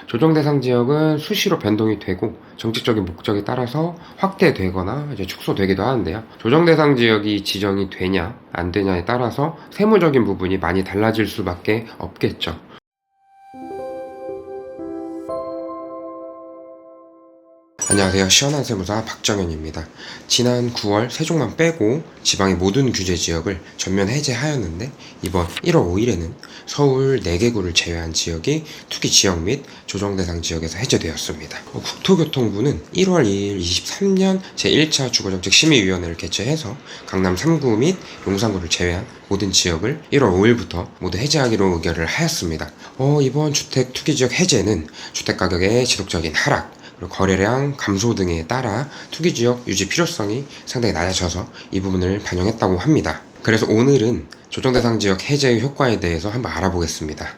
조정 대상 지역은 수시로 변동이 되고 정책적인 목적에 따라서 확대되거나 이제 축소되기도 하는데요. 조정 대상 지역이 지정이 되냐 안 되냐에 따라서 세무적인 부분이 많이 달라질 수밖에 없겠죠. 안녕하세요. 시원한 세무사 박정현입니다. 지난 9월 세종만 빼고 지방의 모든 규제 지역을 전면 해제하였는데 이번 1월 5일에는 서울 4개구를 제외한 지역이 투기 지역 및 조정 대상 지역에서 해제되었습니다. 국토교통부는 1월 2일 23년 제1차 주거정책 심의위원회를 개최해서 강남 3구 및 용산구를 제외한 모든 지역을 1월 5일부터 모두 해제하기로 의결을 하였습니다. 이번 주택 투기 지역 해제는 주택가격의 지속적인 하락, 그리고 거래량 감소 등에 따라 투기지역 유지 필요성이 상당히 낮아져서 이 부분을 반영했다고 합니다. 그래서 오늘은 조정대상 지역 해제의 효과에 대해서 한번 알아보겠습니다.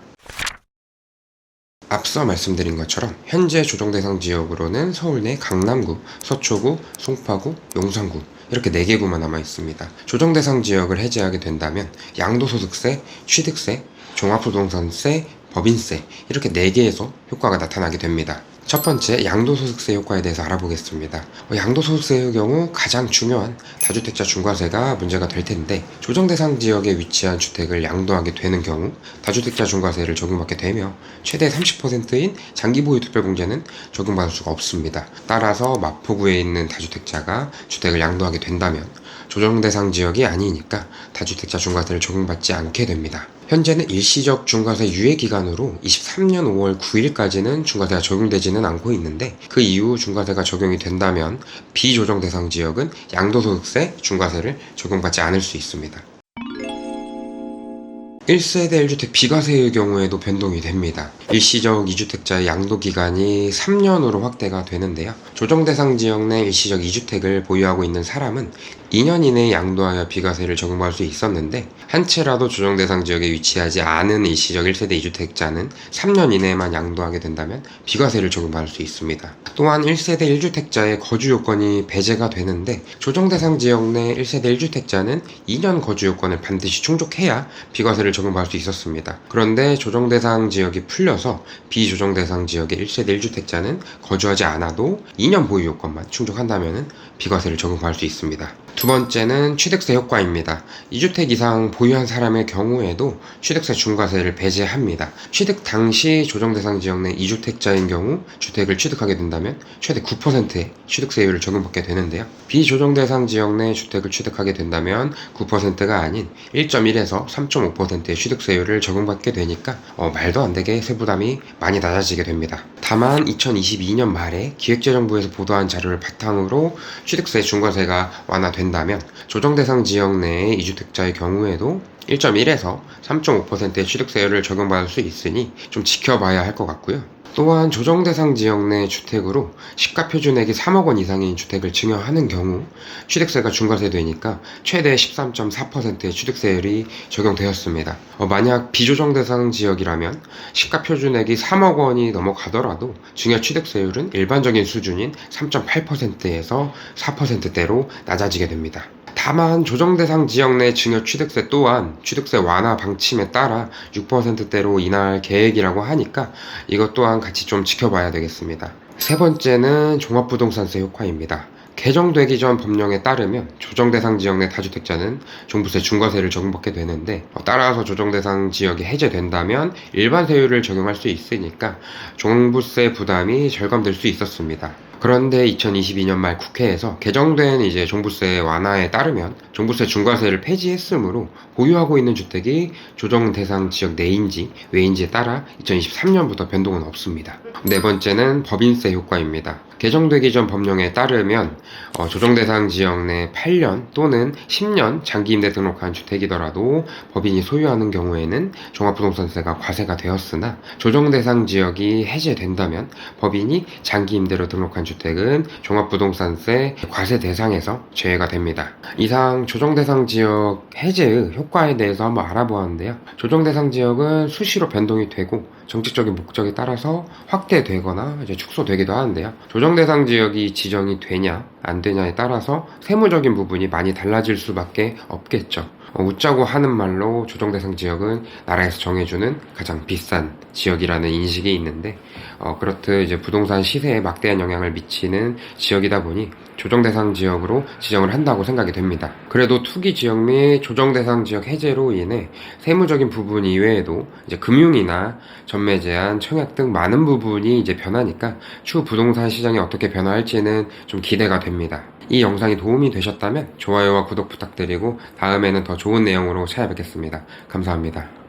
앞서 말씀드린 것처럼 현재 조정대상 지역으로는 서울 내 강남구, 서초구, 송파구, 용산구 이렇게 4개구만 남아 있습니다. 조정대상 지역을 해제하게 된다면 양도소득세, 취득세, 종합부동산세, 법인세 이렇게 4개에서 효과가 나타나게 됩니다. 첫 번째, 양도소득세 효과에 대해서 알아보겠습니다. 양도소득세의 경우 가장 중요한 다주택자 중과세가 문제가 될 텐데 조정대상 지역에 위치한 주택을 양도하게 되는 경우 다주택자 중과세를 적용받게 되며 최대 30%인 장기보유 특별공제는 적용받을 수가 없습니다. 따라서 마포구에 있는 다주택자가 주택을 양도하게 된다면 조정대상 지역이 아니니까 다주택자 중과세를 적용받지 않게 됩니다. 현재는 일시적 중과세 유예 기간으로 23년 5월 9일까지는 중과세가 적용되지는 않고 있는데 그 이후 중과세가 적용이 된다면 비조정 대상 지역은 양도소득세 중과세를 적용받지 않을 수 있습니다. 1세대 1주택 비과세의 경우에도 변동이 됩니다. 일시적 2주택자의 양도기간이 3년으로 확대가 되는데요. 조정대상 지역 내 일시적 2주택을 보유하고 있는 사람은 2년 이내에 양도하여 비과세를 적용받을 수 있었는데 한 채라도 조정대상 지역에 위치하지 않은 일시적 1세대 2주택자는 3년 이내에만 양도하게 된다면 비과세를 적용받을 수 있습니다. 또한 1세대 1주택자의 거주 요건이 배제가 되는데 조정대상 지역 내 1세대 1주택자는 2년 거주 요건을 반드시 충족해야 비과세를 적용받을 수 있었습니다. 그런데 조정대상 지역이 풀려서 비조정대상 지역의 1세대 1주택자는 거주하지 않아도 2년 보유 요건만 충족한다면 비과세를 적용받을 수 있습니다. 두 번째는 취득세 효과입니다. 2주택 이상 보유한 사람의 경우에도 취득세 중과세를 배제합니다. 취득 당시 조정대상 지역 내 2주택자인 경우 주택을 취득하게 된다면 최대 9%의 취득세율을 적용받게 되는데요. 비조정대상 지역 내 주택을 취득하게 된다면 9%가 아닌 1.1에서 3.5%의 취득세율을 적용받게 되니까 말도 안 되게 세부담이 많이 낮아지게 됩니다. 다만 2022년 말에 기획재정부에서 보도한 자료를 바탕으로 취득세 중과세가 완화된다면 조정대상 지역 내의 2주택자의 경우에도 1.1에서 3.5%의 취득세율을 적용받을 수 있으니 좀 지켜봐야 할 것 같고요. 또한 조정대상 지역 내 주택으로 시가표준액이 3억 원 이상인 주택을 증여하는 경우 취득세가 중과세되니까 최대 13.4%의 취득세율이 적용되었습니다. 만약 비조정대상 지역이라면 시가표준액이 3억 원이 넘어가더라도 증여 취득세율은 일반적인 수준인 3.8%에서 4%대로 낮아지게 됩니다. 다만 조정대상 지역 내 증여 취득세 또한 취득세 완화 방침에 따라 6%대로 인하할 계획이라고 하니까 이것 또한 같이 좀 지켜봐야 되겠습니다. 세 번째는 종합부동산세 효과입니다. 개정되기 전 법령에 따르면 조정대상 지역 내 다주택자는 종부세 중과세를 적용받게 되는데 따라서 조정대상 지역이 해제된다면 일반 세율을 적용할 수 있으니까 종부세 부담이 절감될 수 있었습니다. 그런데 2022년 말 국회에서 개정된 이제 종부세 완화에 따르면 종부세 중과세를 폐지했으므로 보유하고 있는 주택이 조정 대상 지역 내인지 외인지에 따라 2023년부터 변동은 없습니다. 네 번째는 법인세 효과입니다. 개정되기 전 법령에 따르면 조정 대상 지역 내 8년 또는 10년 장기 임대 등록한 주택이더라도 법인이 소유하는 경우에는 종합부동산세가 과세가 되었으나 조정 대상 지역이 해제된다면 법인이 장기 임대로 등록한 주택은 종합부동산세 과세 대상에서 제외가 됩니다. 이상 조정 대상 지역 해제의 효과에 대해서 한번 알아보았는데요. 조정 대상 지역은 수시로 변동이 되고 정책적인 목적에 따라서 확대되거나 이제 축소되기도 하는데요. 조정 대상 지역이 지정이 되냐 안 되냐에 따라서 세무적인 부분이 많이 달라질 수밖에 없겠죠. 웃자고 하는 말로 조정 대상 지역은 나라에서 정해주는 가장 비싼 지역이라는 인식이 있는데, 그렇듯 이제 부동산 시세에 막대한 영향을 미치는 지역이다 보니 조정 대상 지역으로 지정을 한다고 생각이 됩니다. 그래도 투기 지역 및 조정 대상 지역 해제로 인해 세무적인 부분 이외에도 이제 금융이나 전매 제한, 청약 등 많은 부분이 이제 변하니까 추후 부동산 시장이 어떻게 변화할지는 좀 기대가 됩니다. 이 영상이 도움이 되셨다면 좋아요와 구독 부탁드리고 다음에는 더 좋은 내용으로 찾아뵙겠습니다. 감사합니다.